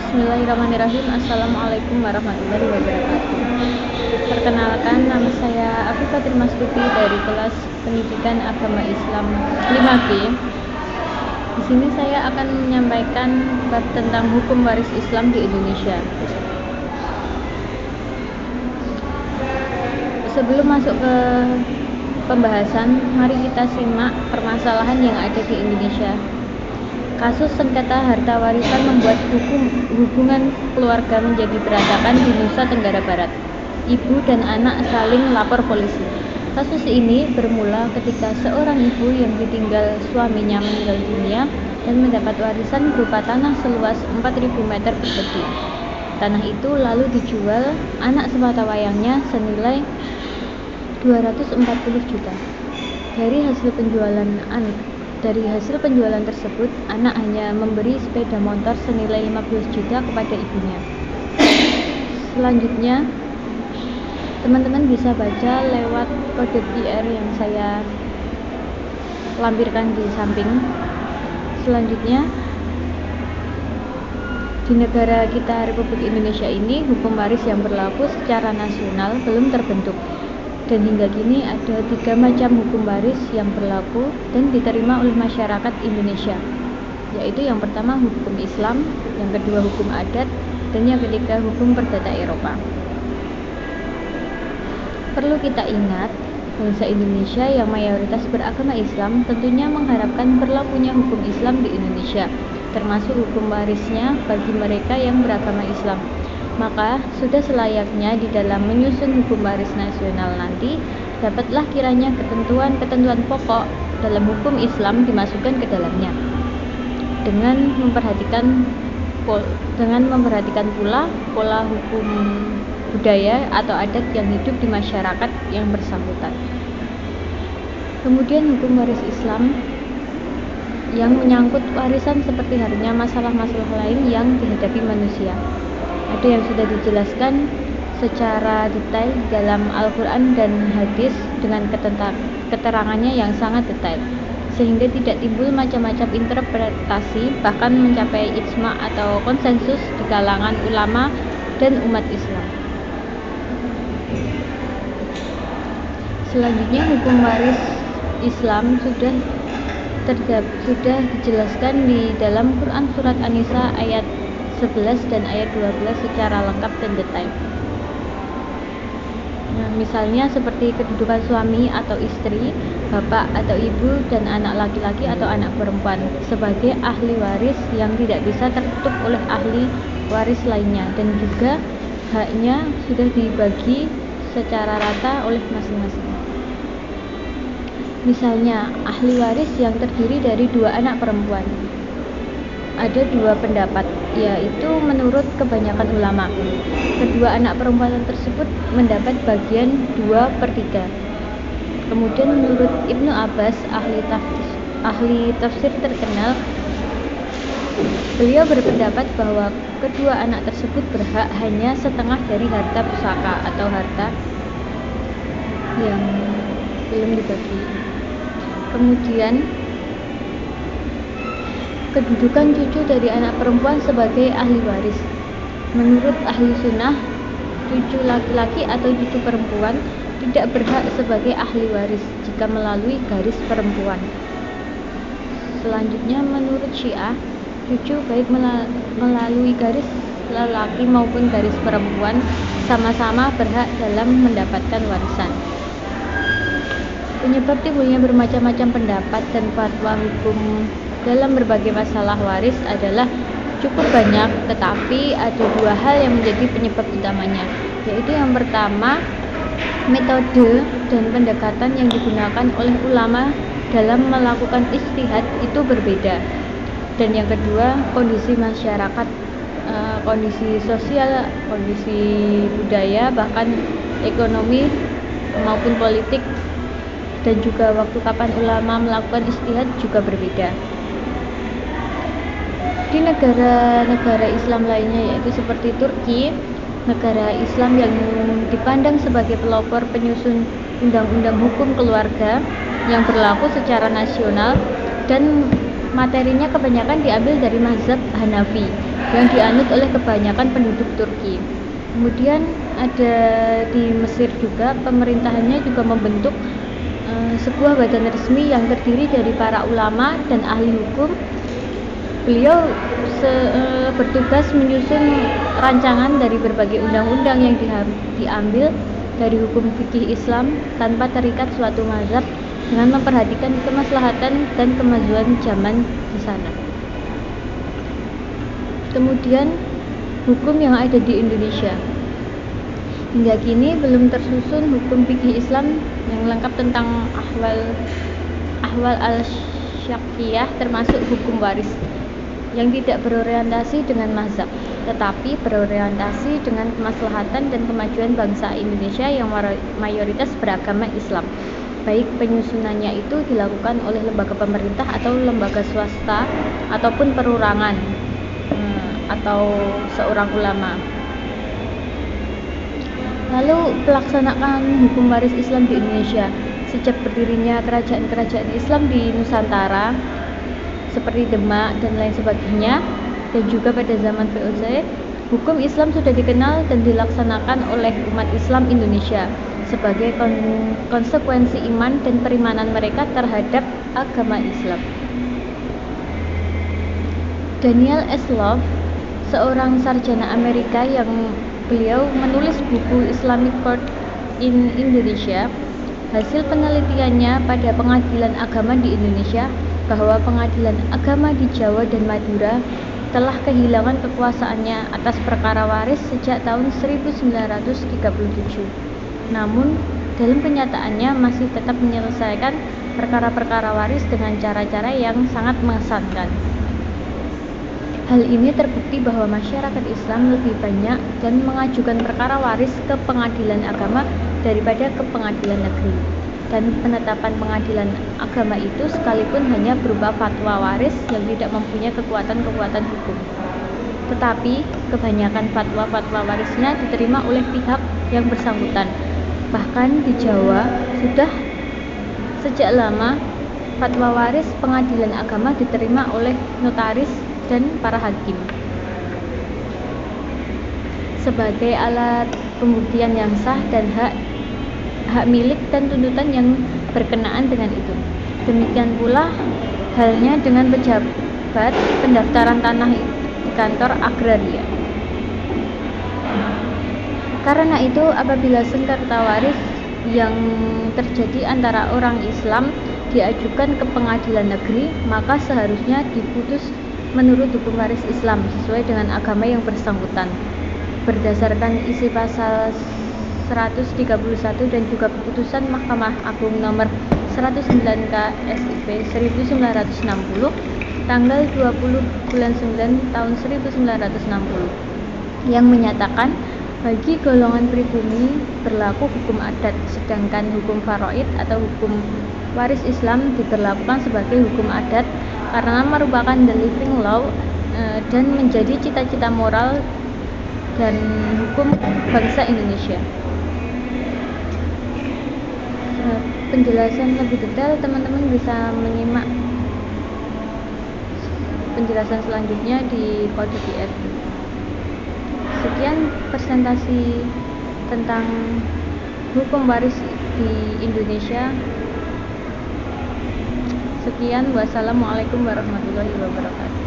Bismillahirrahmanirrahim. Assalamualaikum warahmatullahi wabarakatuh. Perkenalkan, nama saya Afifatul Masluki dari kelas Pendidikan Agama Islam 5B. Di sini saya akan menyampaikan bab tentang hukum waris Islam di Indonesia. Sebelum masuk ke pembahasan, mari kita simak permasalahan yang ada di Indonesia. Kasus sengketa harta warisan membuat hubungan keluarga menjadi berantakan di Nusa Tenggara Barat. Ibu dan anak saling lapor polisi. Kasus ini bermula ketika seorang ibu yang ditinggal suaminya meninggal dunia dan mendapat warisan berupa tanah seluas 4.000 meter persegi. Tanah itu lalu dijual anak sepatawayangnya senilai 240 juta. Dari hasil penjualan tersebut, anak hanya memberi sepeda motor senilai 15 juta kepada ibunya. Selanjutnya, teman-teman bisa baca lewat kode QR yang saya lampirkan di samping. Selanjutnya, di negara kita Republik Indonesia ini, hukum waris yang berlaku secara nasional belum terbentuk. Dan hingga kini ada 3 macam hukum waris yang berlaku dan diterima oleh masyarakat Indonesia, yaitu yang pertama hukum Islam, yang kedua hukum adat, dan yang ketiga hukum perdata Eropa. Perlu kita ingat, bangsa Indonesia yang mayoritas beragama Islam tentunya mengharapkan berlakunya hukum Islam di Indonesia, termasuk hukum warisnya bagi mereka yang beragama Islam. Maka sudah selayaknya di dalam menyusun hukum waris nasional nanti dapatlah kiranya ketentuan-ketentuan pokok dalam hukum Islam dimasukkan ke dalamnya dengan memperhatikan pula pola hukum budaya atau adat yang hidup di masyarakat yang bersangkutan. Kemudian hukum waris Islam yang menyangkut warisan seperti halnya masalah-masalah lain yang dihadapi manusia. Ada yang sudah dijelaskan secara detail dalam Al-Quran dan hadis dengan keterangannya yang sangat detail, sehingga tidak timbul macam-macam interpretasi, bahkan mencapai ijma atau konsensus di kalangan ulama dan umat Islam. Selanjutnya, hukum waris Islam sudah dijelaskan di dalam Quran surat An-Nisa ayat 11 dan ayat 12 secara lengkap dan detail. Misalnya seperti kedudukan suami atau istri, bapak atau ibu, dan anak laki-laki atau anak perempuan sebagai ahli waris yang tidak bisa tertutup oleh ahli waris lainnya, dan juga haknya sudah dibagi secara rata oleh masing-masing. Misalnya ahli waris yang terdiri dari 2 anak perempuan. Ada 2 pendapat, yaitu menurut kebanyakan ulama, kedua anak perempuan tersebut mendapat bagian 2/3. Kemudian menurut Ibnu Abbas, ahli tafsir terkenal, beliau berpendapat bahwa kedua anak tersebut berhak hanya setengah dari harta pusaka atau harta yang belum dibagi. Kemudian kedudukan cucu dari anak perempuan sebagai ahli waris. Menurut ahli sunnah, cucu laki-laki atau cucu perempuan tidak berhak sebagai ahli waris jika melalui garis perempuan. Selanjutnya, menurut Syiah, cucu baik melalui garis lelaki maupun garis perempuan sama-sama berhak dalam mendapatkan warisan. Penyebab timbulnya bermacam-macam pendapat dan fatwa hukum dalam berbagai masalah waris adalah cukup banyak, tetapi ada 2 hal yang menjadi penyebab utamanya, yaitu yang pertama, metode dan pendekatan yang digunakan oleh ulama dalam melakukan ijtihad itu berbeda, dan yang kedua, kondisi masyarakat, kondisi sosial, kondisi budaya, bahkan ekonomi maupun politik, dan juga waktu kapan ulama melakukan ijtihad juga berbeda. Di negara-negara Islam lainnya, yaitu seperti Turki, negara Islam yang dipandang sebagai pelopor penyusun undang-undang hukum keluarga yang berlaku secara nasional dan materinya kebanyakan diambil dari mazhab Hanafi. yang dianut oleh kebanyakan penduduk Turki. Kemudian ada di Mesir juga, pemerintahannya juga membentuk sebuah badan resmi yang terdiri dari para ulama dan ahli hukum. Beliau bertugas menyusun rancangan dari berbagai undang-undang yang diambil dari hukum fikih Islam tanpa terikat suatu mazhab, dengan memperhatikan kemaslahatan dan kemajuan zaman di sana. Kemudian hukum yang ada di Indonesia. Hingga kini belum tersusun hukum fikih Islam yang lengkap tentang ahwal al-syaqiyah, termasuk hukum waris yang tidak berorientasi dengan mazhab, tetapi berorientasi dengan kemaslahatan dan kemajuan bangsa Indonesia yang mayoritas beragama Islam. Baik penyusunannya itu dilakukan oleh lembaga pemerintah atau lembaga swasta ataupun perorangan atau seorang ulama. Lalu pelaksanaan hukum waris Islam di Indonesia. Sejak berdirinya kerajaan-kerajaan Islam di Nusantara seperti Demak dan lain sebagainya, dan juga pada zaman VOC, hukum Islam sudah dikenal dan dilaksanakan oleh umat Islam Indonesia sebagai konsekuensi iman dan perimanan mereka terhadap agama Islam. Daniel S. Love, seorang sarjana Amerika yang beliau menulis buku Islamic Court in Indonesia, hasil penelitiannya pada pengadilan agama di Indonesia, bahwa pengadilan agama di Jawa dan Madura telah kehilangan kekuasaannya atas perkara waris sejak tahun 1937. Namun, dalam kenyataannya masih tetap menyelesaikan perkara-perkara waris dengan cara-cara yang sangat mengesankan. Hal ini terbukti bahwa masyarakat Islam lebih banyak dan mengajukan perkara waris ke pengadilan agama daripada ke pengadilan negeri. Dan penetapan pengadilan agama itu sekalipun hanya berupa fatwa waris yang tidak mempunyai kekuatan hukum. Tetapi kebanyakan fatwa-fatwa warisnya diterima oleh pihak yang bersangkutan. Bahkan di Jawa sudah sejak lama fatwa waris pengadilan agama diterima oleh notaris dan para hakim sebagai alat pembuktian yang sah dan hak milik dan tuntutan yang berkenaan dengan itu. Demikian pula halnya dengan pejabat pendaftaran tanah di kantor agraria. Karena itu, apabila sengketa waris yang terjadi antara orang Islam diajukan ke pengadilan negeri, maka seharusnya diputus menurut hukum waris Islam sesuai dengan agama yang bersangkutan, berdasarkan isi pasal 131 dan juga keputusan Mahkamah Agung nomor 109 KSIP 1960 tanggal 20 bulan 9 tahun 1960 yang menyatakan bagi golongan pribumi berlaku hukum adat, sedangkan hukum faraid atau hukum waris Islam diberlakukan sebagai hukum adat karena merupakan the living law dan menjadi cita-cita moral dan hukum bangsa Indonesia. Penjelasan lebih detail teman-teman bisa menyimak penjelasan selanjutnya di kode QR. Sekian presentasi tentang hukum waris di Indonesia. Sekian, wassalamualaikum warahmatullahi wabarakatuh.